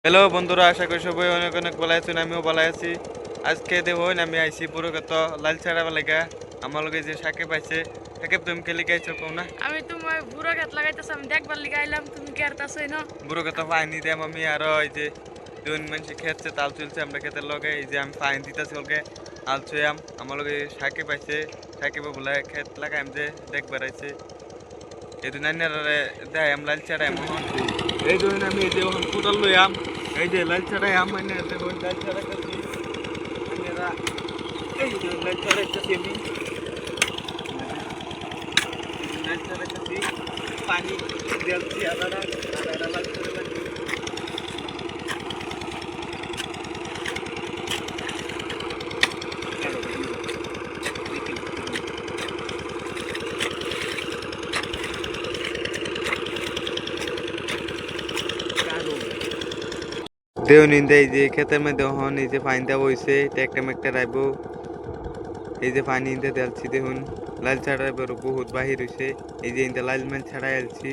Hello বন্ধুরা, আশা করি সবাই অনেক অনেক ভালো আছেন। আমিও ভালো আছি। আজকে দেখুন আমি আইছি পুরো কত লাল ছাড়া লেগা আমার লগে যে সাকিব আইছে। সাকিব তুমি কে লিখে আইছো কও না? আমি তোমার বুড়ো গাছ লাগাইতেছ, আমি দেখবার লিগে আইলাম। তুমি কি আর তাছই না? বুড়ো কত ফাইন দিতাম আমি, আরো এই যে দুন মানুষ খেতছে তাল চলছে আমরা খেতের লগে, এই যে আমি ফাইন দিতেছি ওকে আল ছুয়াম। আমার লগে সাকিব আইছে, সাকিবে বলে খেত লাগাইম যে দেখবার আইছে। এই দুন আন্যারে দেয় আম লাল ছাড়া এমন। এই দুন আমি এই যে কোদাল লইয়াম, এই যে লাল ছাড়াই আম মানে দেখুন লাল ছাড়া করছি আন্যারা। এই যে লাল ছাড়া করছি আমি, লাল ছাড়া করছি পানি দিয়েছি আদা আদা লাল ছাড়া লাগবে। দেও নিন্দে এই যে ক্ষেতের মধ্যে হন এই যে পানি দেওয়া হয়েছে ট্যাক্টার ম্যাক্টার আইব। এই যে পানি ইন্দে দেলছি দেখুন লাল ছাড়া বহুত বাহির হয়েছে। এই যে ইন্দে লাল মাল ছাড়াই আলছি।